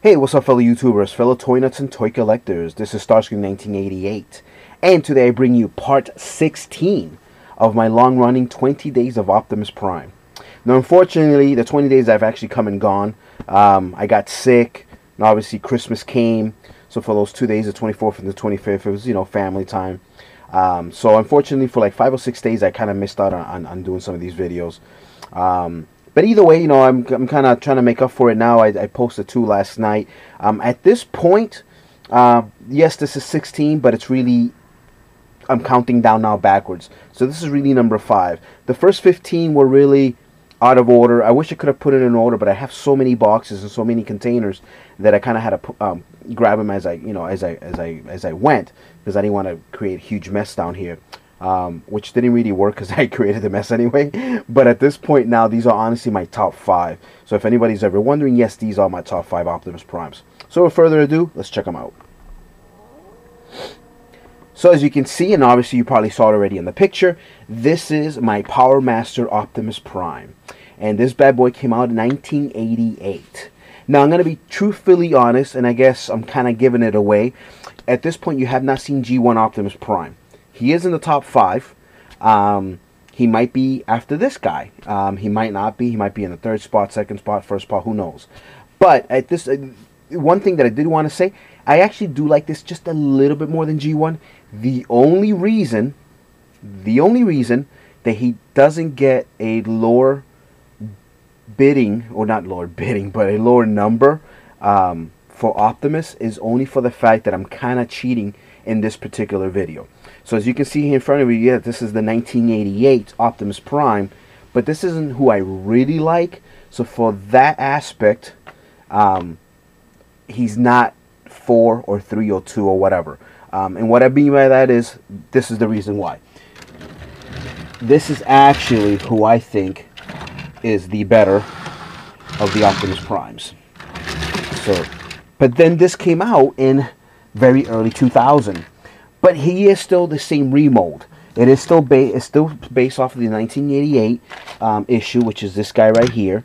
Hey, what's up fellow YouTubers, fellow toy nuts and toy collectors? This is Starscream 1988, and today I bring you part 16 of my long-running 20 Days of Optimus Prime. Now unfortunately, the 20 days have actually come and gone. I got sick, and obviously Christmas came, so for those 2 days, the 24th and the 25th, it was, family time. So unfortunately for like 5 or 6 days, I kind of missed out on doing some of these videos. But either way, I'm kind of trying to make up for it now. I posted 2 last night. At this point, yes, this is 16, but it's really, I'm counting down now backwards. So this is really number 5. The first 15 were really out of order. I wish I could have put it in order, but I have so many boxes and so many containers that I kind of had to grab them as I went, because I didn't want to create a huge mess down here. Which didn't really work because I created the mess anyway. But at this point now, these are honestly my top 5. So if anybody's ever wondering, yes, these are my top 5 Optimus Primes. So without further ado, let's check them out. So as you can see, and obviously you probably saw it already in the picture, this is my Power Master Optimus Prime. And this bad boy came out in 1988. Now I'm going to be truthfully honest, and I guess I'm kind of giving it away. At this point, you have not seen G1 Optimus Prime. He is in the top 5. He might be after this guy. He might not be. He might be in the 3rd spot, 2nd spot, 1st spot. Who knows? But at this, one thing that I did want to say, I actually do like this just a little bit more than G1. The only reason that he doesn't get a lower bidding, or not lower bidding, but a lower number for Optimus is only for the fact that I'm kind of cheating in this particular video. So as you can see here in front of you, yeah, this is the 1988 Optimus Prime, but this isn't who I really like. So for that aspect, he's not 4 or 3 or 2 or whatever. And what I mean by that is, this is the reason why. This is actually who I think is the better of the Optimus Primes. So, but then this came out in very early 2000. But he is still the same remold. It is still based off of the 1988 issue, which is this guy right here.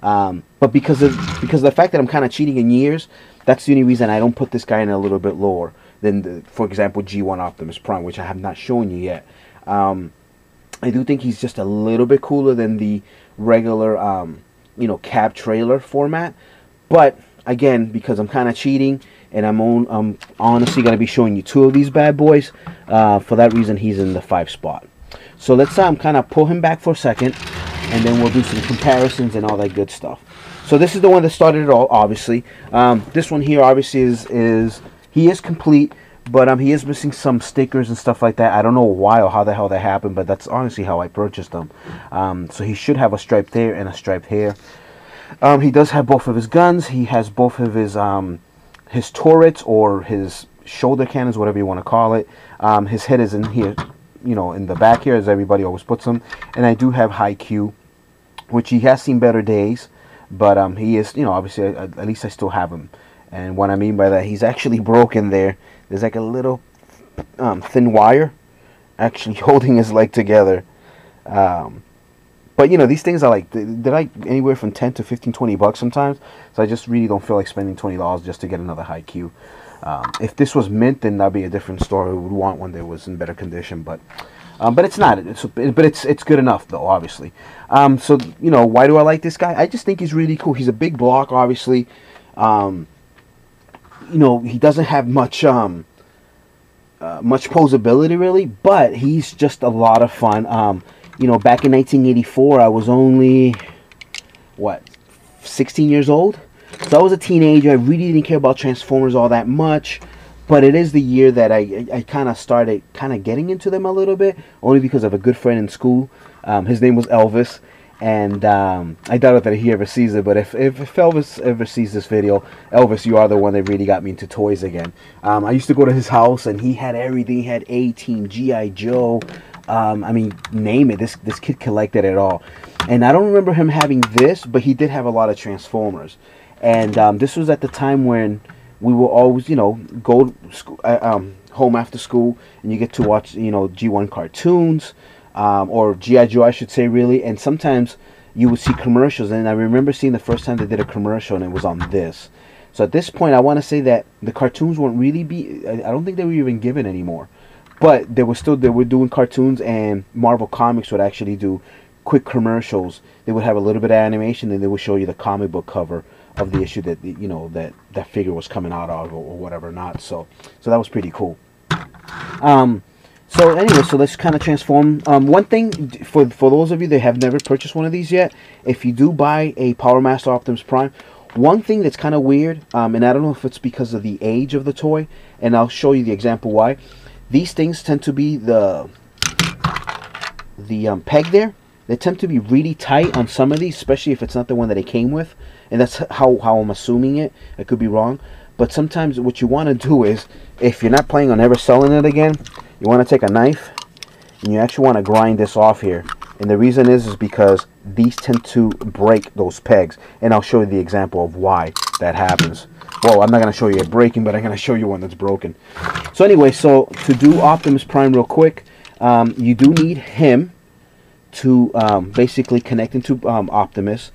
But because of the fact that I'm kind of cheating in years, that's the only reason I don't put this guy in a little bit lower than, for example, G1 Optimus Prime, which I have not shown you yet. I do think he's just a little bit cooler than the regular, cab trailer format. But again, because I'm kind of cheating, and I'm honestly going to be showing you 2 of these bad boys. For that reason, he's in the 5 spot. So let's kind of pull him back for a second, and then we'll do some comparisons and all that good stuff. So this is the one that started it all, obviously. This one here, obviously, he is complete, but he is missing some stickers and stuff like that. I don't know why or how the hell that happened, but that's honestly how I purchased them. So he should have a stripe there and a stripe here. He does have both of his guns. He has both of his turrets, or his shoulder cannons, whatever you want to call it. His head is in here, in the back here, as everybody always puts him. And I do have high Q, which he has seen better days, but he is, obviously, at least I still have him. And what I mean by that, he's actually broken there. There's like a little thin wire actually holding his leg together. But these things are like, they're like anywhere from 10 to 15, 20 bucks sometimes. So I just really don't feel like spending $20 just to get another high Q. If this was mint, then that'd be a different story. We would want one that was in better condition, but it's not. But it's good enough though, obviously. So why do I like this guy? I just think he's really cool. He's a big block, obviously. He doesn't have much posability really, but he's just a lot of fun. Back in 1984, I was only, 16 years old? So I was a teenager. I really didn't care about Transformers all that much. But it is the year that I kind of started getting into them a little bit, only because of a good friend in school. His name was Elvis. And I doubt that he ever sees it, but if Elvis ever sees this video, Elvis, you are the one that really got me into toys again. I used to go to his house, and he had everything. He had A-Team, G.I. Joe, I mean, name it. This kid collected it all. And I don't remember him having this, but he did have a lot of Transformers. And this was at the time when we will always, go home after school, and you get to watch, G1 cartoons. Or G.I. Joe, I should say, really. And sometimes you would see commercials, and I remember seeing the first time they did a commercial, and it was on this. So at this point, I want to say that the cartoons won't really be. I don't think they were even given anymore, but they were doing cartoons, and Marvel Comics would actually do quick commercials. They would have a little bit of animation, and they would show you the comic book cover of the issue that that figure was coming out of, or whatever not. So that was pretty cool. So anyway, so let's kind of transform. One thing for those of you that have never purchased one of these yet, if you do buy a Power Master Optimus Prime, one thing that's kind of weird, and I don't know if it's because of the age of the toy, and I'll show you the example why. These things tend to be the peg there. They tend to be really tight on some of these, especially if it's not the one that it came with, and that's how I'm assuming it. I could be wrong, but sometimes what you want to do is, if you're not planning on ever selling it again, you want to take a knife and you actually want to grind this off here. And the reason is because these tend to break those pegs, and I'll show you the example of why that happens. Well, I'm not going to show you it breaking, but I'm going to show you one that's broken. So anyway, so to do Optimus Prime real quick, you do need him to basically connect into Optimus,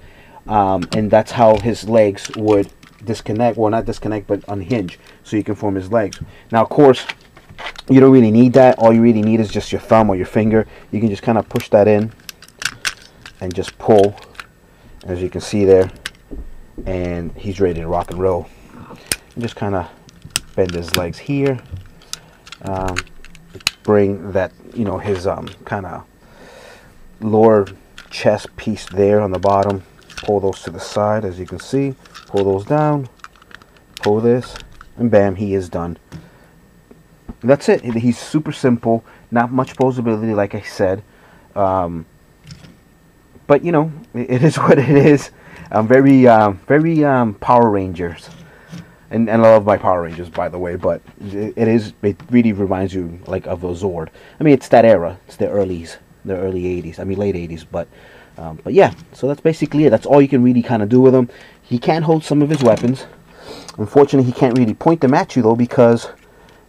and that's how his legs would disconnect. Well, not disconnect, but unhinge, so you can form his legs. Now, of course, you don't really need that. All you really need is just your thumb or your finger. You can just kind of push that in and just pull, as you can see there, and he's ready to rock and roll. And just kind of bend his legs here, bring that, his kind of lower chest piece there on the bottom, pull those to the side, as you can see, pull those down, pull this, and bam, he is done. That's it. He's super simple, not much posability, like I said, but it is what it is. Very Power Rangers, and I love my Power Rangers, by the way, but it really reminds you like of a Zord. I mean, it's that era. It's the early 80s. I mean, late 80s, but yeah. So that's basically it. That's all you can really kind of do with him. He can hold some of his weapons. Unfortunately, he can't really point them at you though, because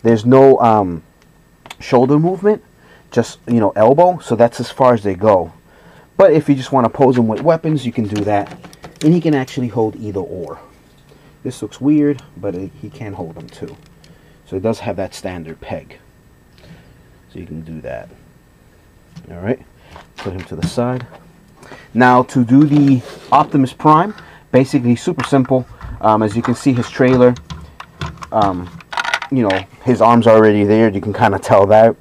there's no shoulder movement, just elbow. So that's as far as they go. But if you just want to pose him with weapons, you can do that, and he can actually hold either or. This looks weird, but he can hold them too. So it does have that standard peg. So you can do that. All right, put him to the side. Now to do the Optimus Prime, basically super simple. As you can see, his trailer, his arms are already there. You can kind of tell that,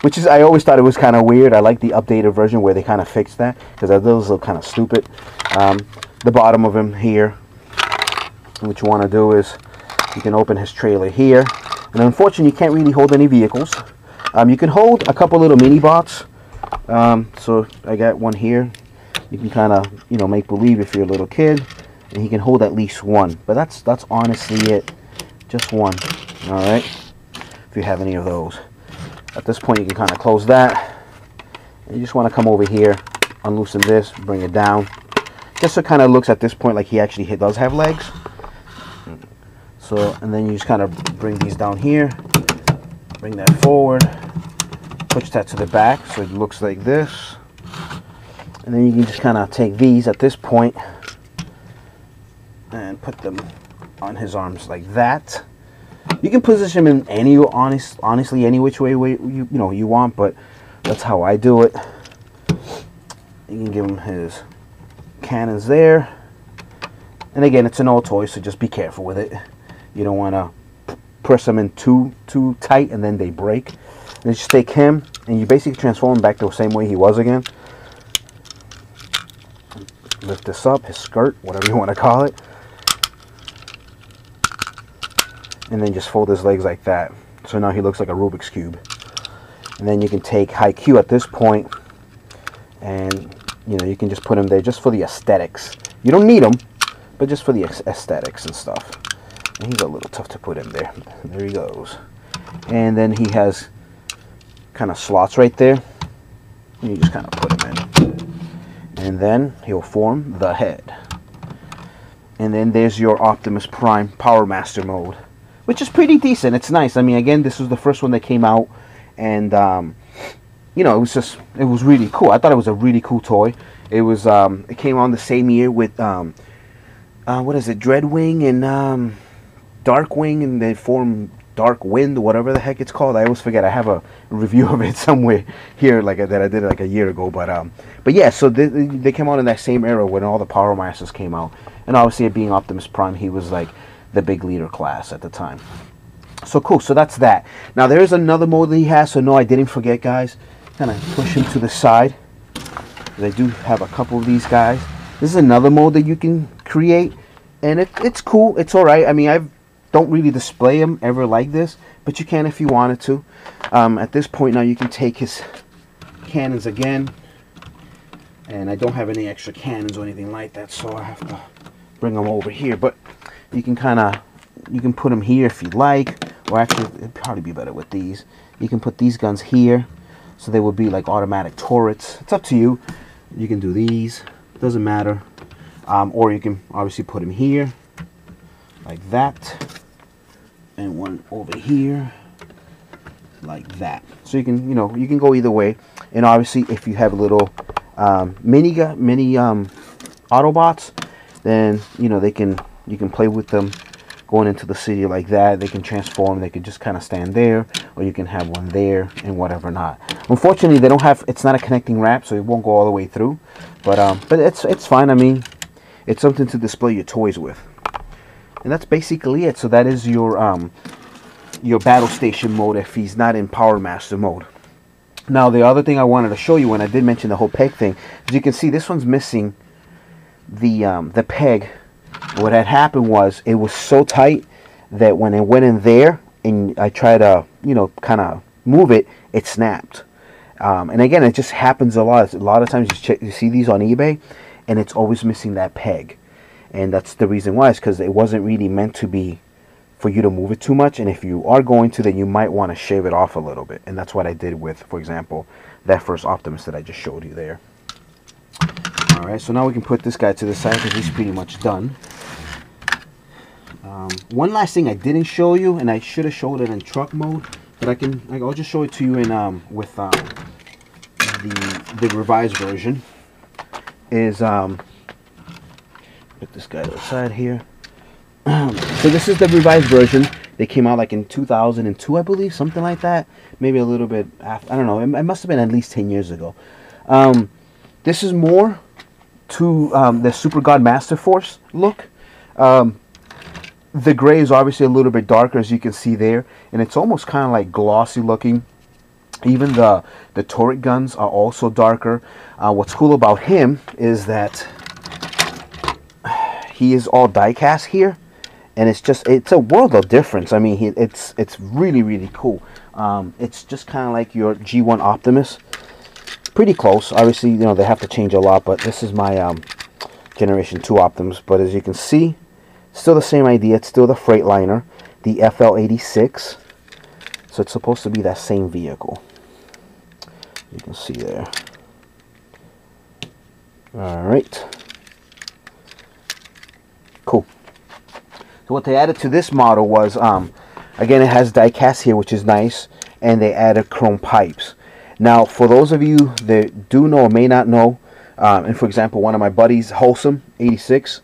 which is, I always thought it was kind of weird. I like the updated version where they kind of fixed that, because those look kind of stupid. The bottom of him here, what you want to do is you can open his trailer here, and unfortunately you can't really hold any vehicles. You can hold a couple little mini bots. So I got one here. You can kind of make believe if you're a little kid, and he can hold at least one, but that's honestly it, just one. All right, if you have any of those. At this point, you can kind of close that, and you just want to come over here, unloosen this, bring it down, just so it kind of looks at this point like he actually does have legs. So, and then you just kind of bring these down here, bring that forward, push that to the back so it looks like this, and then you can just kind of take these at this point and put them on his arms like that. You can position him in any honestly any which way you want, but that's how I do it. You can give him his cannons there, and again, it's an old toy, so just be careful with it. You don't want to press them in too tight and then they break. And just take him and you basically transform him back to the same way he was again. Lift this up, his skirt, whatever you want to call it, and then just fold his legs like that. So now he looks like a Rubik's Cube. And then you can take Haikyuu at this point, and you can just put him there just for the aesthetics. You don't need him, but just for the aesthetics and stuff. And he's a little tough to put in there. There he goes. And then he has kind of slots right there, and you just kind of put him in, and then he'll form the head. And then there's your Optimus Prime Power Master mode, which is pretty decent. It's nice. I mean, again, this was the first one that came out, and it was really cool. I thought it was a really cool toy. It came on the same year with what is it, Dreadwing and Darkwing and they form Dark Wind, whatever the heck it's called. I always forget. I have a review of it somewhere here, like that I did like a year ago. But yeah, so they came out in that same era when all the Power Masters came out, and obviously it being Optimus Prime, he was like the big leader class at the time. So cool. So that's that. Now there is another mode that he has. So no, I didn't forget, guys. Kind of push him to the side. They do have a couple of these guys. This is another mode that you can create, and it's cool. It's all right. I mean, I don't really display him ever like this, but you can if you wanted to. At this point now, you can take his cannons again, and I don't have any extra cannons or anything like that, so I have to bring them over here. But you can put them here if you'd like, or actually it'd probably be better with these. You can put these guns here, so they would be like automatic turrets. It's up to you. You can do these, doesn't matter. Or you can obviously put them here, like that, and one over here, like that. So you can, you can go either way. And obviously, if you have little mini Autobots, then you can play with them going into the city like that. They can transform. They can just kind of stand there, or you can have one there and whatever not. Unfortunately, they don't have. It's not a connecting wrap, so it won't go all the way through. But it's fine. I mean, it's something to display your toys with. And that's basically it. So that is your battle station mode if he's not in Power Master mode. Now the other thing I wanted to show you when I did mention the whole peg thing, as you can see, this one's missing the peg. What had happened was it was so tight that when it went in there and I tried to kind of move it, it snapped. And again, it just happens a lot. A lot of times you see these on eBay, and it's always missing that peg. And that's the reason why. It's because it wasn't really meant to be for you to move it too much. And if you are going to, then you might want to shave it off a little bit. And that's what I did with, for example, that first Optimus that I just showed you there. Alright, so now we can put this guy to the side because he's pretty much done. One last thing I didn't show you, and I should have showed it in truck mode, but I'll just show it to you in with the revised version. Is put this guy to the side here. So this is the revised version. They came out like in 2002, I believe, something like that. Maybe a little bit after. I don't know. It must have been at least 10 years ago. This is more to the Super God Master Force look. The gray is obviously a little bit darker, as you can see there, and it's almost kind of like glossy looking. Even the turret guns are also darker. What's cool about him is that he is all die-cast here, and it's a world of difference. I mean, it's really, really cool. It's just kind of like your G1 Optimus. Pretty close. Obviously, they have to change a lot, but this is my Generation 2 Optimus. But as you can see, still the same idea. It's still the Freightliner, the FL86. So it's supposed to be that same vehicle. You can see there. Alright. Cool. So what they added to this model was, again, it has die-cast here, which is nice, and they added chrome pipes. Now, for those of you that do know or may not know, and for example, one of my buddies, Wholesome 86,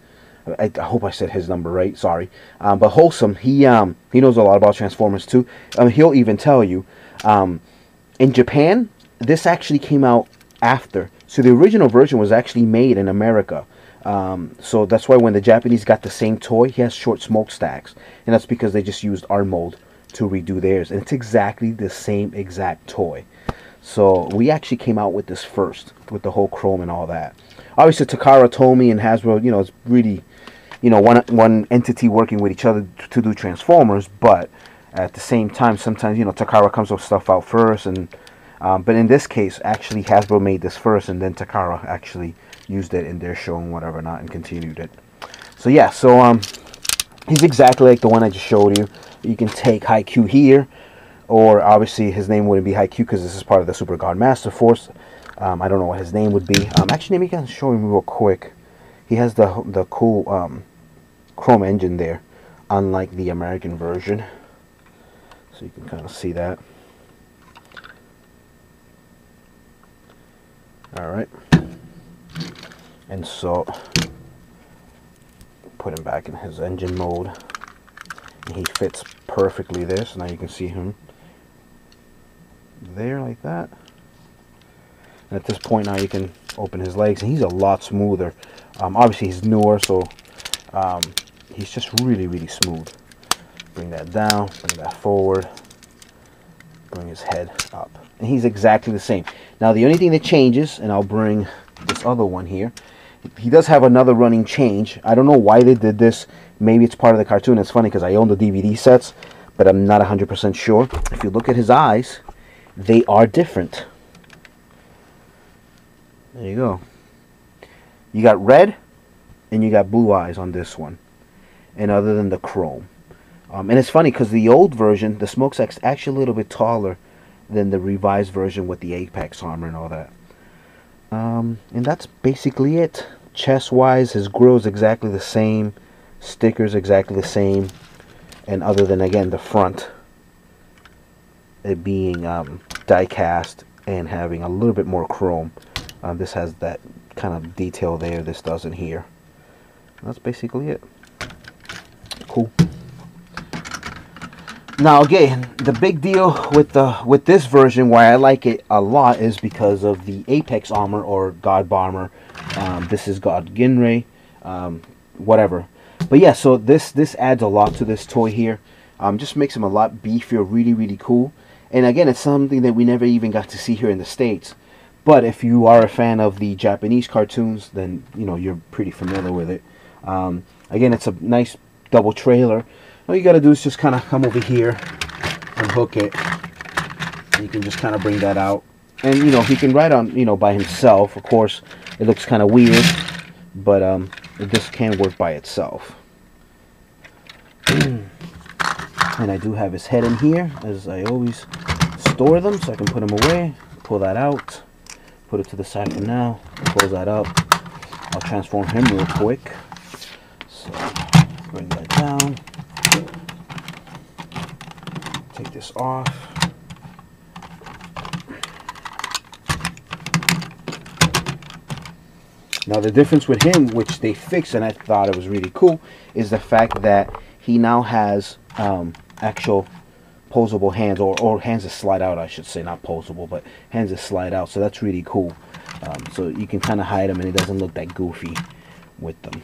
I hope I said his number right, sorry, but Wholesome, he knows a lot about Transformers too. He'll even tell you, in Japan, this actually came out after. So the original version was actually made in America. So that's why when the Japanese got the same toy, he has short smokestacks, and that's because they just used our mold to redo theirs, and it's exactly the same exact toy. So we actually came out with this first, with the whole chrome and all that. Obviously, Takara, Tomy, and Hasbro, it's really, one entity working with each other to do Transformers. But at the same time, sometimes, Takara comes with stuff out first, and but in this case, actually, Hasbro made this first, and then Takara actually used it in their show and whatever not, and continued it. So yeah, so he's exactly like the one I just showed you. You can take Haikyuu here. Or obviously his name wouldn't be Haikyuu because this is part of the Super God Master Force. I don't know what his name would be. Actually, maybe I can show him real quick. He has the cool chrome engine there, unlike the American version. So you can kind of see that. All right. And so put him back in his engine mode. And he fits perfectly there. So now you can see him there like that. And at this point now you can open his legs, and he's a lot smoother. Obviously he's newer, so he's just really, really smooth. Bring that down, bring that forward, bring his head up. And he's exactly the same. Now the only thing that changes, and I'll bring this other one here, he does have another running change. I don't know why they did this. Maybe it's part of the cartoon. It's funny because I own the DVD sets, but I'm not 100% sure. If you look at his eyes, they are different. There you go. You got red and you got blue eyes on this one. And other than the chrome. And it's funny because the old version, the Smokestack's actually a little bit taller than the revised version with the Apex armor and all that. And that's basically it. Chest-wise, his grill's exactly the same. Stickers exactly the same. And other than, again, the front, it being die-cast and having a little bit more chrome. This has that kind of detail there. This doesn't here. That's basically it. Cool. Now again, the big deal with this version, why I like it a lot, is because of the Apex armor or God Bomber. This is God Ginray, whatever. But yeah, so this adds a lot to this toy here. Just makes him a lot beefier, really, really cool. And again, it's something that we never even got to see here in the States. But if you are a fan of the Japanese cartoons, then you know you're pretty familiar with it. Again, it's a nice double trailer. All you got to do is just kind of come over here and hook it. You can just kind of bring that out. And you know, he can ride on, you know, by himself. Of course, it looks kind of weird, but this can work by itself. And I do have his head in here, as I always store them, so I can put them away. Pull that out. Put it to the side for now. Close that up. I'll transform him real quick. So bring that down. Take this off. Now the difference with him, which they fixed, and I thought it was really cool, is the fact that he now has actual posable hands, or hands that slide out, I should say, not posable, but hands that slide out. So that's really cool. So you can kind of hide them, and it doesn't look that goofy with them.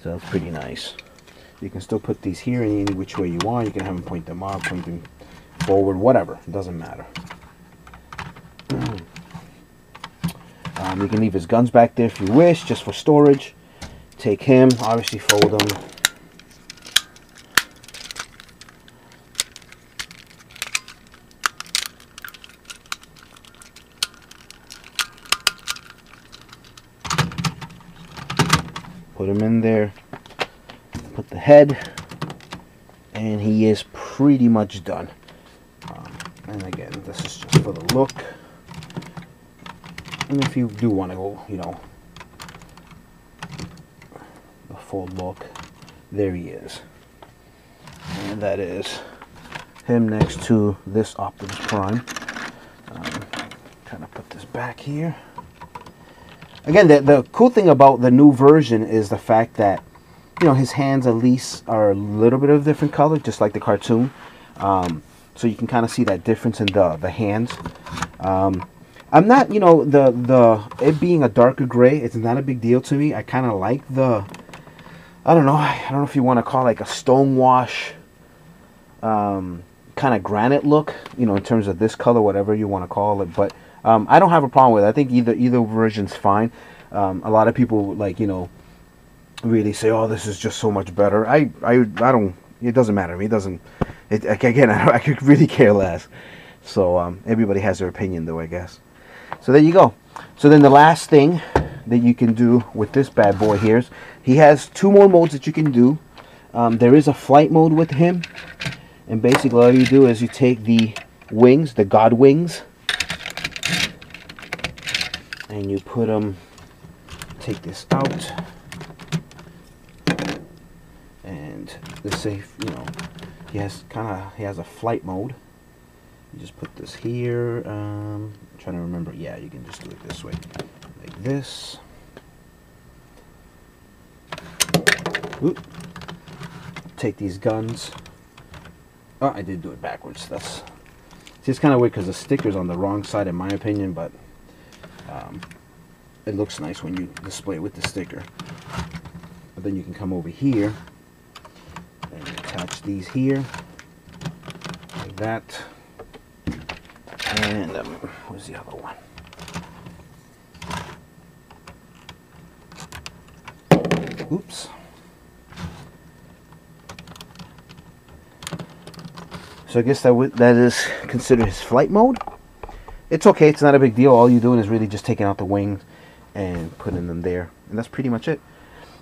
So that's pretty nice. You can still put these here in any which way you want. You can have them point them up, point them forward, whatever. It doesn't matter. You can leave his guns back there if you wish, just for storage. Take him, obviously fold them. Put him in there. Put the head. And he is pretty much done. And again, this is just for the look. And if you do want to go, you know, the full look, there he is. And that is him next to this Optimus Prime. Kind of put this back here. Again, the cool thing about the new version is the fact that, you know, his hands at least are a little bit of different color, just like the cartoon. So you can kind of see that difference in the hands. I'm not, you know, it being a darker gray, it's not a big deal to me. I kind of like I don't know if you want to call it like a stonewash kind of granite look, you know, in terms of this color, whatever you want to call it. But I don't have a problem with it. I think either version's fine. A lot of people, like, you know, really say, oh, this is just so much better. I don't, it doesn't matter to me. It doesn't, again, I could really care less. So everybody has their opinion though, I guess. So there you go. So then the last thing that you can do with this bad boy here is he has 2 more modes that you can do. There is a flight mode with him. And basically all you do is you take the wings, the God wings, and you put them, take this out. And let's say, you know, he has a flight mode. You just put this here. I'm trying to remember. Yeah, you can just do it this way, like this. take these guns. Oh, I did do it backwards. That's just kind of weird because the sticker's on the wrong side in my opinion, but it looks nice when you display it with the sticker. But then you can come over here and attach these here like that. And where's the other one? Oops. So I guess that is considered his flight mode. It's okay, it's not a big deal. All you're doing is really just taking out the wings and putting them there. And that's pretty much it.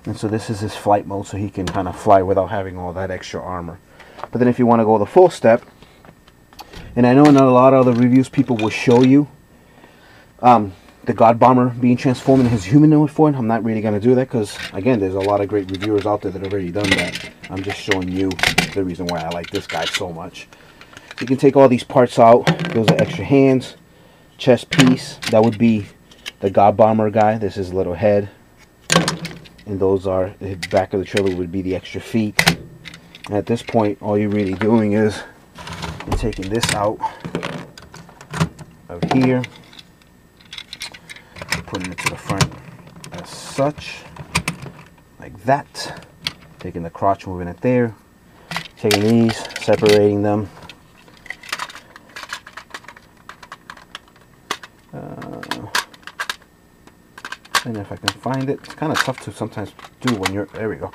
And so this is his flight mode, so he can kind of fly without having all that extra armor. But then if you want to go the full step, and I know in a lot of other reviews people will show you the God Bomber being transformed in his humanoid form. I'm not really going to do that because, again, there's a lot of great reviewers out there that have already done that. I'm just showing you the reason why I like this guy so much. You can take all these parts out. Those are extra hands, chest piece. That would be the God Bomber guy. This is little head. And those are, the back of the trailer would be the extra feet. And at this point, all you're really doing is you're taking this out of here, putting it to the front as such, like that. Taking the crotch, moving it there. Taking these, separating them. And if I can find it, it's kind of tough to sometimes do when you're, there we go.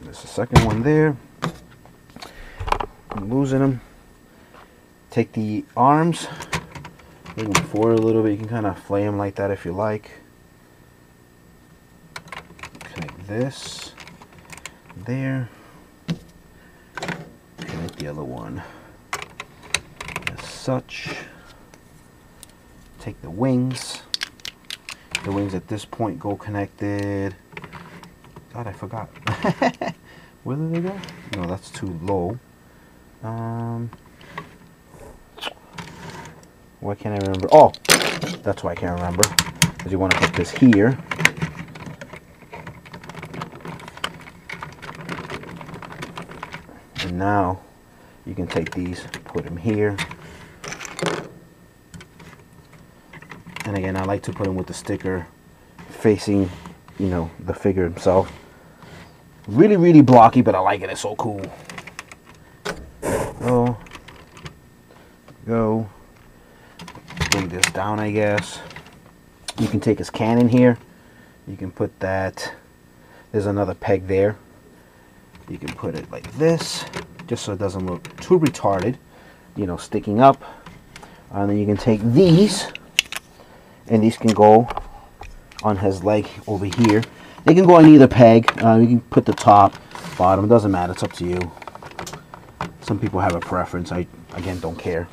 There's the second one there. I'm losing them. Take the arms, move them forward a little bit. You can kind of flay them like that if you like. Connect this there. Connect the other one as such. Take the wings. The wings at this point go connected. God, I forgot. Where did they go? No, that's too low. Why can't I remember? Oh, that's why I can't remember. Because you want to put this here. And now you can take these, put them here. And again, I like to put them with the sticker facing, you know, the figure himself. Really, really blocky, but I like it. It's so cool. Go. Bring this down, I guess. You can take his cannon here. You can put that. There's another peg there. You can put it like this, just so it doesn't look too retarded, you know, sticking up. And then you can take these, and these can go on his leg over here. They can go on either peg. You can put the top, bottom, it doesn't matter, it's up to you. Some people have a preference. I, again, don't care.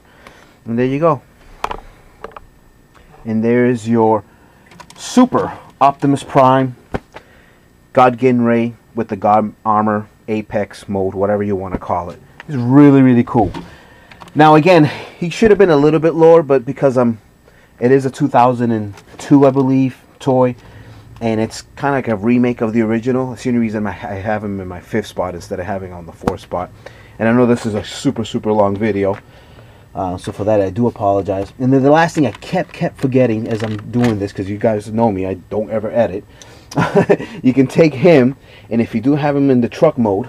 And there you go. And there's your Super Optimus Prime God Ray with the God Armor Apex mode, whatever you want to call it. It's really, really cool. Now again, he should have been a little bit lower, but because it is a 2002, I believe, toy, and it's kind of like a remake of the original. That's the only reason I have him in my 5th spot instead of having on the 4th spot. And I know this is a super, super long video, so for that I do apologize. And then the last thing I kept forgetting as I'm doing this, because you guys know me, I don't ever edit. You can take him, and if you do have him in the truck mode,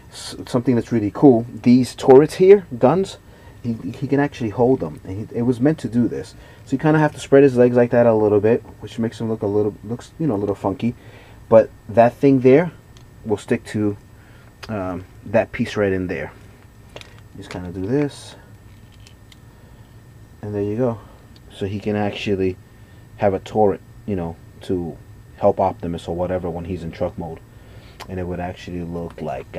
something that's really cool, these turrets here, guns, he can actually hold them. And it was meant to do this. So you kind of have to spread his legs like that a little bit, which makes him look a little, you know, a little funky. But that thing there will stick to that piece right in there. Just kind of do this, and there you go. So he can actually have a turret, you know, to help Optimus or whatever when he's in truck mode, and it would actually look like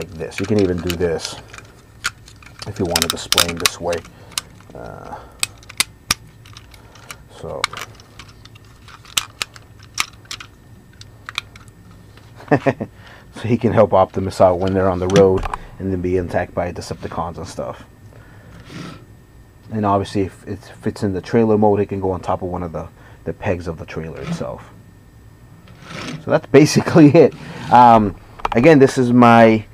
this. You can even do this if you want to display him this way. So so he can help Optimus out when they're on the road and then be attacked by Decepticons and stuff. And obviously, if it fits in the trailer mode, it can go on top of one of the pegs of the trailer itself. So that's basically it. Again, this is my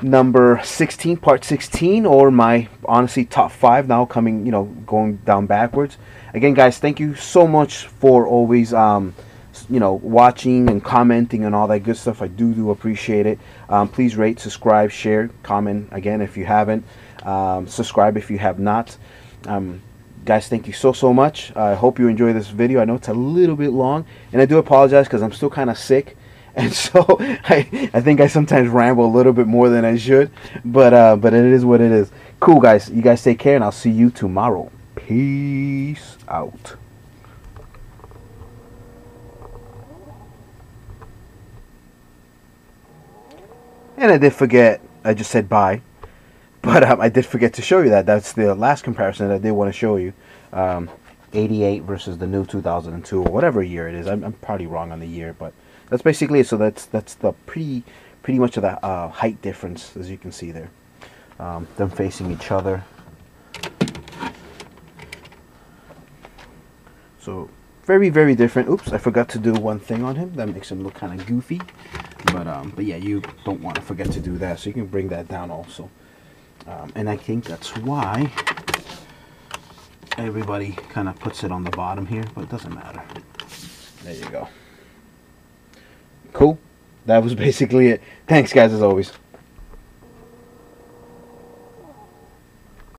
number 16, part 16, or my honestly top 5 now, coming, you know, going down backwards. Again, guys, thank you so much for always you know, watching and commenting and all that good stuff. I do appreciate it. Please rate, subscribe, share, comment again if you haven't. Subscribe if you have not. Guys, thank you so much. I hope you enjoy this video. I know it's a little bit long, and I do apologize because I'm still kind of sick, and so I think I sometimes ramble a little bit more than I should, but it is what it is. Cool, guys. You guys take care, and I'll see you tomorrow. Peace out. And I did forget, I just said bye, but I did forget to show you that. That's the last comparison that I did want to show you. 88 versus the new 2002, or whatever year it is. I'm probably wrong on the year, but that's basically it. So that's the pretty much of the height difference, as you can see there. Them facing each other. So very different. Oops, I forgot to do one thing on him. That makes him look kind of goofy. But yeah, you don't want to forget to do that. So you can bring that down also. And I think that's why everybody kind of puts it on the bottom here, but it doesn't matter. There you go. Cool. That was basically it. Thanks, guys, as always.